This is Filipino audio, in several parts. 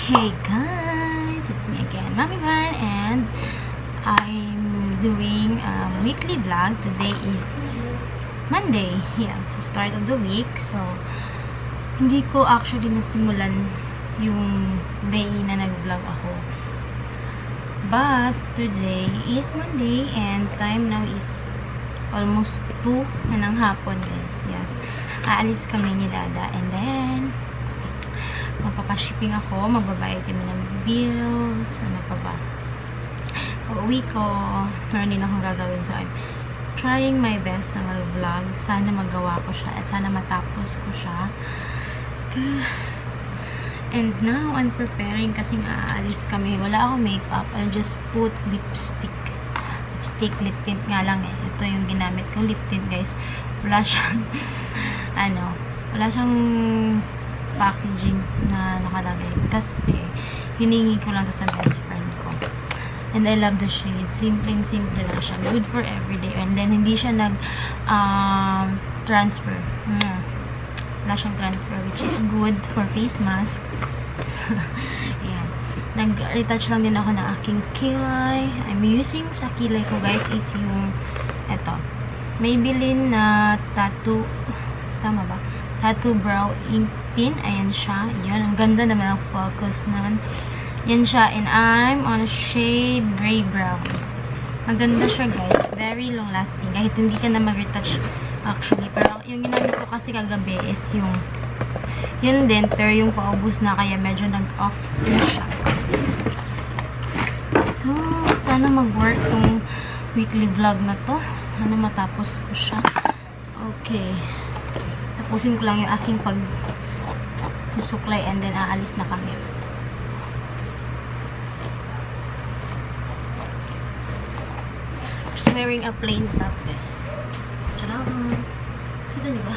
Hey guys, it's me again, Mami Van, and I'm doing a weekly vlog. Today is Monday, yes, start of the week. So, hindi ko actually nasimulan yung day na nag-vlog ako. But, today is Monday, and time now is almost 2 na ng hapon, guys. Yes, aalis kami ni Dada, and then magpapashipping ako, magbabayad kami ng bills, ano pa ba. Pag-uwi ko, meron din akong gagawin. So, I'm trying my best na mag-vlog. Sana magawa ko siya at sana matapos ko siya. And now, I'm preparing kasi aalis kami. Wala akong makeup. I'll just put lipstick. Lip tint nga lang eh. Ito yung ginamit ko, lip tint, guys. Wala siyang, wala siyang packaging na nakalagay kasi hiningi ko lang to sa best friend ko, and I love the shade. Simple lang siya, good for everyday, and then hindi siya nag transfer. Wala siyang transfer, which is good for face mask. Ayan, nag-retouch lang din ako ng aking kilay. I'm using sa kilay ko, guys, is yung eto, Maybelline na tattoo, tama ba? Tattoo brow ink pin. Ayan siya. Yan. Ang ganda naman ang focus naman. Yan siya. And I'm on a shade gray brown. Maganda siya, guys. Very long lasting. Kahit hindi ka na mag-retouch actually. Pero yung ginamit ko kasi kagabi is yung yun din. Pero yung paubos na kaya medyo nag-off na siya. So, sana mag-work tong weekly vlog na to. Sana matapos ko siya. Okay. Tapusin ko lang yung aking pag-suklay and then aalis na kami. Just wearing a plain top, guys. Tcharam! Ito, diba?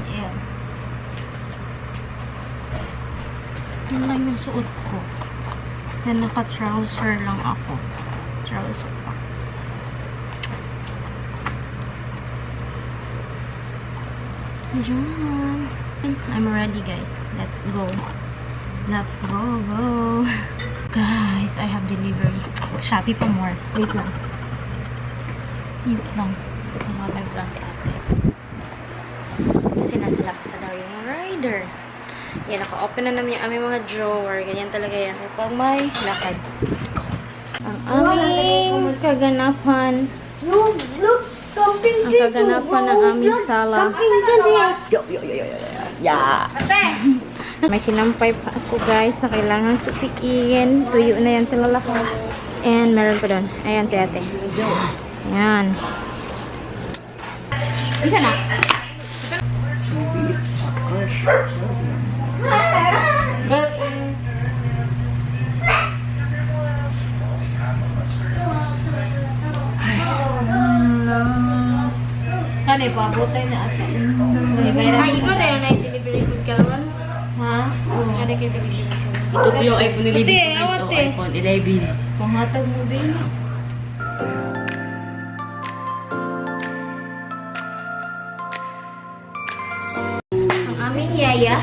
Ayan. Yan lang yung suot ko. Yan, naka-trouser lang ako. Trouser pants. Ayan. I'm ready, guys. Let's go. Let's go. Guys, I have delivery. Shopee pa more. Wait lang. Wait lang. Nakatag lang si ate. Kasi nasa labas na daw yung rider. Yan, naka-open na namin yung aming mga drawer. Ganyan talaga yan. Pag may lakad. Ang aming kaganapan. Ang kaganapan ng aming sala. Yeah. May sinampay pa ako, guys, na kailangan tupiin. Tuyo na yan sila lahat. And meron pa doon. Ayan si ate. Ayan. Isa na. Kani pa, butay na ate. Ay, ikaw na yung delivery food ka naman? Ha? Kani kayo delivery food. Ito po yung iPhone ni Libby ko, guys. So, iPhone 11. Panghatag mo din. Ang aming yaya.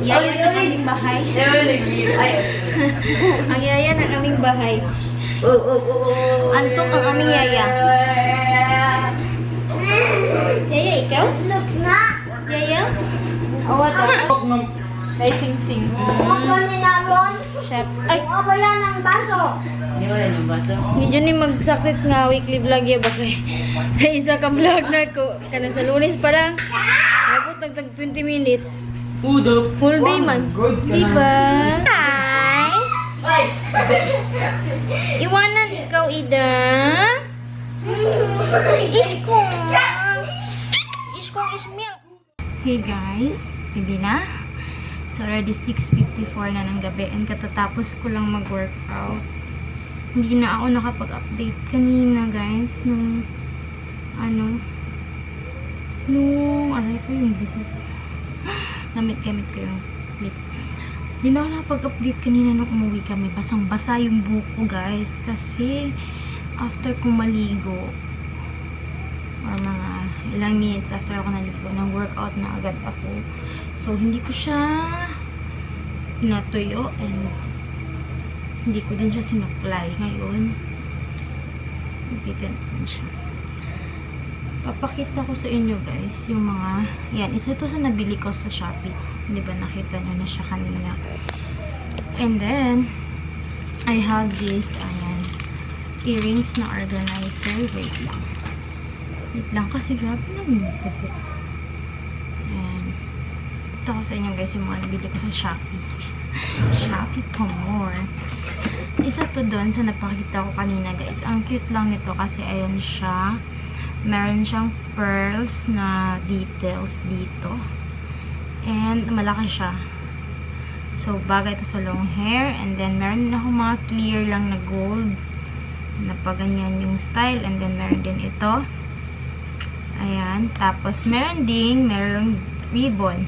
Yaya ng aming bahay. Ang yaya ng aming bahay. Antok ang aming yaya. Yaya, ikaw? Look na! Yaya? Awat ako. Kay sing-sing. Maganin na ron. Chef. Ay! Aba yan ang baso. Hindi ko lang yung baso. Hindi dyan mag-success nga weekly vlog ya ba kay sa isa ka vlog na ko. Kana sa Lunes pa lang. Tapos tagtag 20 minutes. Udo. Full day man. Diba? Hi! Iwanan ikaw, Ida. Iskong. Iskong is milk. Hey guys, bibi na. It's already 6:54 na ng gabi and katatapos ko lang mag-workout. Hindi na ako nakapag-update kanina, guys, nung alay ko yung video. Gamit ko yung clip. Hindi na ako nakapag-update kanina nung umuwi kami. Basang-basa yung buko, guys, kasi after kong maligo or mga ilang minutes after ako naligo, nag-workout na agad ako. So, hindi ko siya natuyo and hindi ko din siya sinuklay ngayon. Bigat din siya. Papakita ko sa inyo guys yung mga, yan, isa ito sa nabili ko sa Shopee. Di ba nakita nyo na siya kanina. And then, I have this, ayan, earrings na organizer. Wait lang kasi grabe na yung buhok. Ayan. Ito ko sa inyo guys yung mga nabili ko sa Shopee. Shopee pa more. Isa to doon sa napakita ko kanina guys. Ang cute lang nito kasi ayan siya. Meron siyang pearls na details dito. And malaki siya. So, bagay ito sa long hair. And then, meron din ako mga clear lang na gold. Na paganyan yung style. And then, meron din ito. Ayan. Tapos, merong ribbon.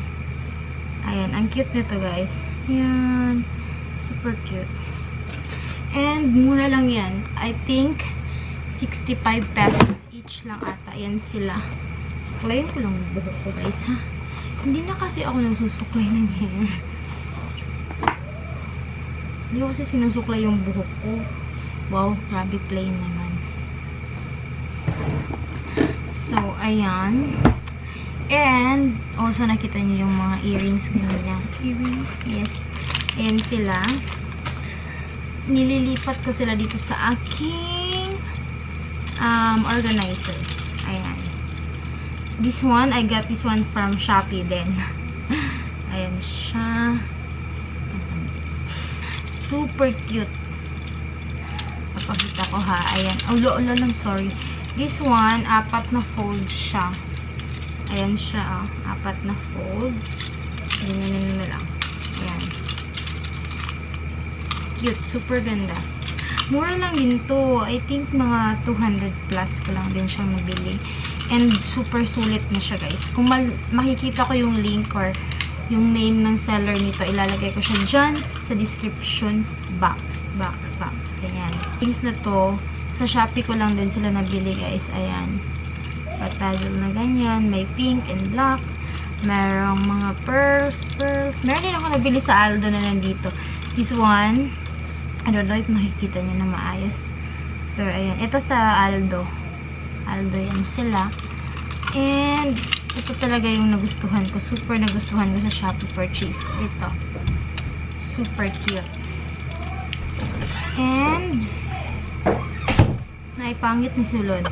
Ayan. Ang cute nito, guys. Ayan. Super cute. And, mura lang yan. I think, 65 pesos each lang ata. Ayan sila. Suklayin ko lang yung buhok ko, guys, ha? Hindi na kasi ako nagsusuklay ng hair. Hindi ko kasi sinusuklay yung buhok ko. Wow, grabe plain naman. So, ayan. And, also nakita niyo yung mga earrings nila. Earrings, yes. Ayan sila. Nililipat ko sila dito sa aking organizer. Ayan. This one, I got this one from Shopee din. Ayan siya. Super cute. Papakita ko ha. Ayan. Ulo lang, sorry. This one, 4 na fold siya. Ayan siya, 4 na fold. Ganyan na lang. Ayan. Cute. Super ganda. Mura lang din to. I think mga 200 plus ko lang din siya mabili. And super sulit na siya guys. Kung makikita ko yung link or yung name ng seller nito, ilalagay ko siya dyan sa description box. Ayan. Things na to, sa Shopee ko lang din sila nabili guys. Ayan. Patagal na ganyan. May pink and black. Merong mga pearls. Meron din ako nabili sa Aldo na nandito. This one, I don't know if makikita nyo na maayos. Pero ayan. Ito sa Aldo yan sila. And ito talaga yung nagustuhan ko. Super nagustuhan ko sa Shopee purchase. Ito. Super cute. And naipangit ni sulod.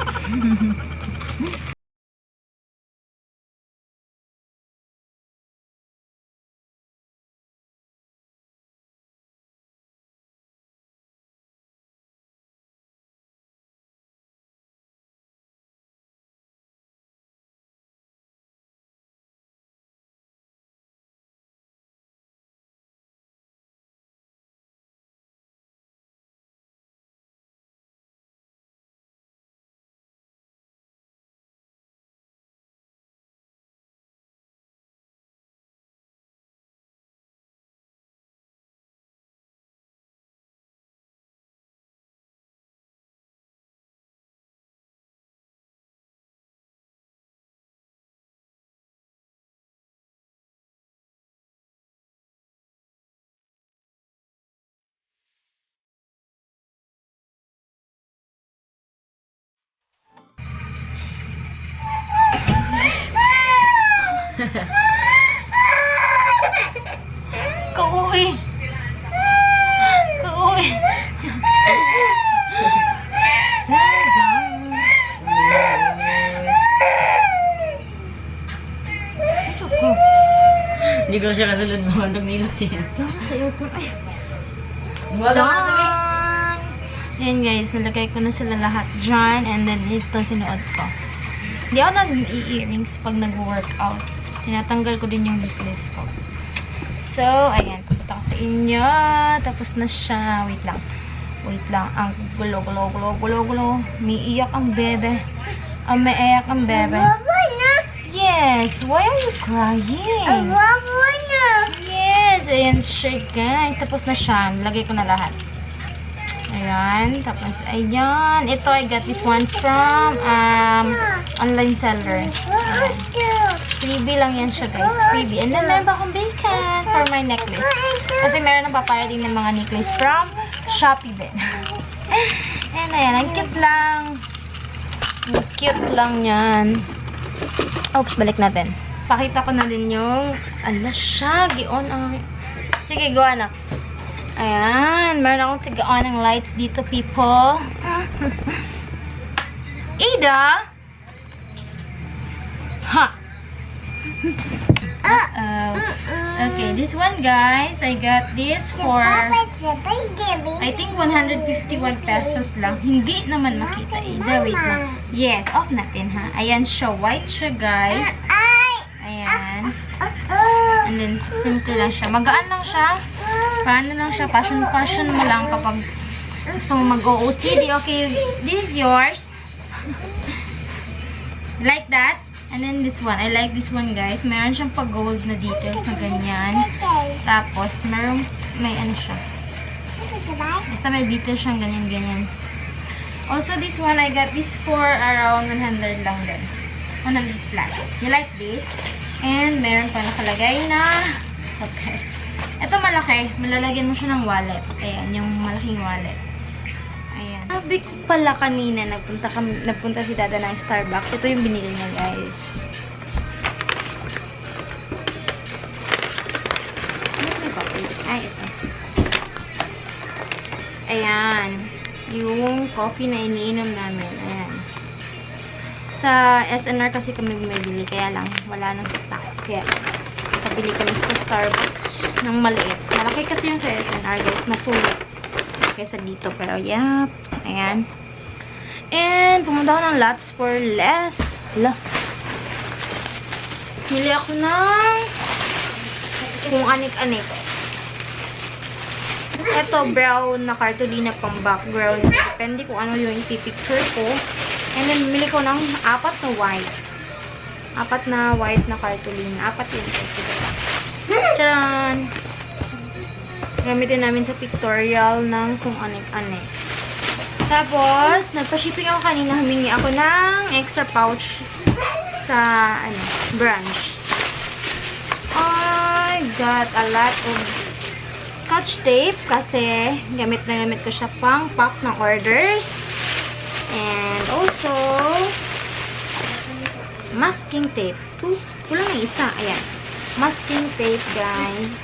Kauwi. Hindi ko siya kasunod mo. Andog nilak siya. Sa aircon. Ay. Buwag ka na Ayan guys, nalagay ko na sila lahat dyan. And then, ito sinuot ko. Hindi ako nag-earrings pag nag-workout. Tinatanggal ko din yung necklace ko. So, ayan. Pupunta ko sa inyo. Tapos na siya. Wait lang. Ang gulo. May iyak ang bebe. May iyak ang bebe. Yes. Why are you crying? Yes. Ayan siya guys. Tapos na siya. Lagay ko na lahat. Ayan. Tapos, ayan. Ito, I got this one from online seller. Ayan. Freebie lang yan siya, guys. Freebie. And then, meron pa akong bacon for my necklace. Kasi meron na paparating ng mga necklace from Shopee din. And ayan, ang cute lang. Ang cute lang yan. Oops, balik natin. Pakita ko na din yung, ala siya, gi-on ang, sige, go anak. Ayan, meron akong tiga-on ng lights dito, people. Ada? Ha! Uh-oh. Okay, this one, guys, I got this for, I think 151 pesos lang. Hindi naman makita, Ada. Wait lang. Yes, off natin, ha. Ayan siya, white siya, guys. Ayan. And then, simple lang siya. Magaan lang siya. Paano lang siya? Fashion mo lang kapag gusto mo mag-OOTD. Okay, this is yours. Like that. And then this one. I like this one, guys. Meron siyang pag-gold na details na ganyan. Tapos, may ano siya. Basta may details siyang ganyan-ganyan. Also, this one, I got this for around 100 lang din. 100 plus. You like this? And meron pa nakalagay na, okay. Ito malaki. Malalagyan mo siya ng wallet. Ayan, yung malaking wallet. Ayan. Sabi ko pala kanina, nagpunta si Dada ng Starbucks. Ito yung binili niya, guys. Ay, ito. Ayan. Yung coffee na iniinom namin. Ayan. Sa SNR kasi kami bumibili, kaya lang wala nang stocks. Kaya kabili kami sa Starbucks ng maliit. Malaki kasi yung sa SNR, guys. Masulit kaysa dito. Pero, yeah. Ayan. And, pumunta ako ng Lots for Less. Hala. Mili ako ng kung anik-anik. Ito, brown na cartolina pang background. Depende kung ano yung pipicture ko. And then, bumili ko ng 4 na white. 4 na white na cartolina. 4 yun. Tcharan! Gamitin namin sa pictorial ng kung anik-anik. Tapos, nagpa-shipping ako kanina. Humingi ako ng extra pouch sa, branch. I got a lot of Scotch tape kasi gamit na gamit ko siya pang pack ng orders. And also, masking tape. Kulang na isa. Ayan. Masking tape, guys.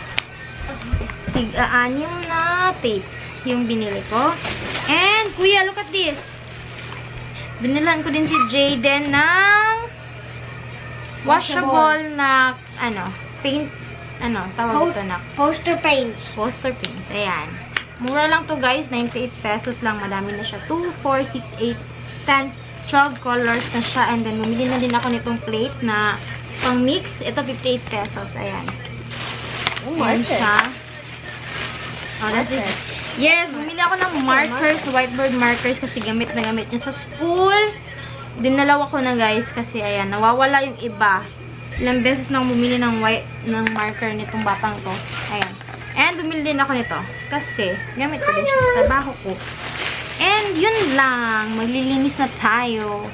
Tig-aanim na tapes yung binili ko. And, kuya, look at this. Binilan ko din si Jayden ng washable na, paint, tawag ito na. Poster paints. Poster paints. Ayan. Mura lang to, guys. 98 pesos lang. Madami na siya. 2, 4, 6, 8, 10, 12 colors na siya. And then, bumili na din ako nitong plate na pang mix. Ito, 58 pesos. Ayan. Ayan siya. Oh, that's it. Yes, bumili ako ng markers, whiteboard markers kasi gamit na gamit nyo sa school. Dinalawa ko na, guys, kasi ayan, nawawala yung iba. Ilang beses na akong bumili ng marker nitong batang to. Ayan. And bumili din ako nito kasi gamit ko din siya sa trabaho ko. And yun lang, maglilinis na tayo.